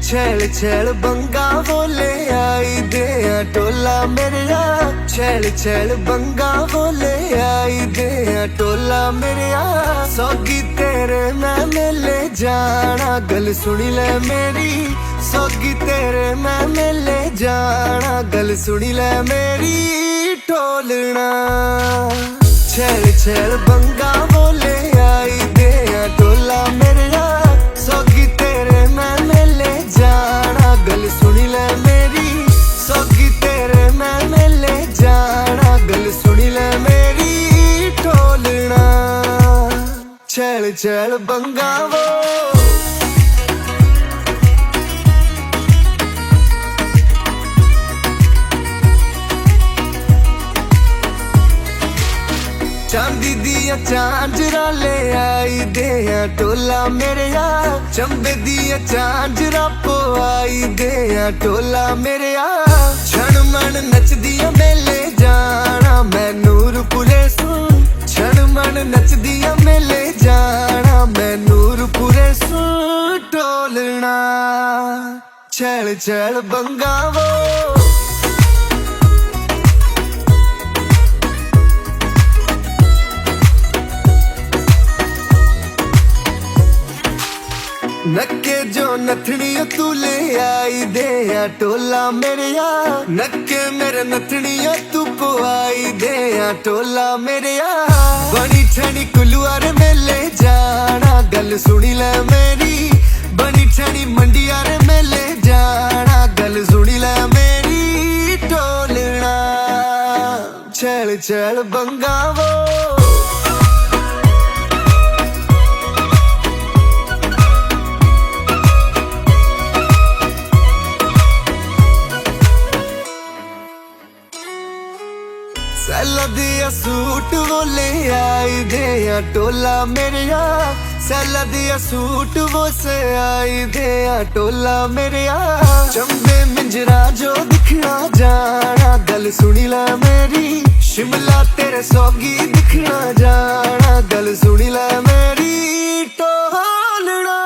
छैल छैल बंगा बोले आई दे टोला मेरिया, छैल छैल बंगा बोले आई दे टोला मेरिया। सौगी तेरे मैं मिले जाना, गल सुनी ले मेरी, सौगी तेरे मैं मिले जाना, गल सुनी ले मेरी टोलना। छैल छैल बंगा बोले आई दे टोला मेरिया, सौगी तेरे मैं मिले जाना, गल सुनी ले मेरी, सौगी तेरे मैं मिले जाना, गल सुनी ले मेरी टोलना। छैल छैल बंगा वो चांदी दिया झांझरा ले आई दे टोला मेरिया, चंबे दिया झांझरा पवाई दे टोला मेरिया। क्षण मन नचदिया मेले जाना, मैं नूरपुरे सुन, क्षण मन नचदिया मेले जाना, मैं नूरपुरे सुन टोलना। छैल छैल बंगा वो नक्के जो नथनिया तू ले आई दे टोला मेरिया, नक्के मेरे नथनिया तू पवाई दे टोला मेरिया। बनी ठनी कुलुआर मेले जाना, गल सुनी ले मेरी, बनी ठनी मंडियार मेले जाना, गल सुनी ले मेरी टोलना। छैल छैल बंगा वो सैला दिया सूट वो ले आई दे टोला मेरिया, सैला दिया सूट वो से आई दे टोला मेरिया। चंबे मिंजरा जो दिखना जाना, गल सुनी ला मेरी, शिमला तेरे सौगी दिखना जाना, गल सुनी ला मेरी टोलना।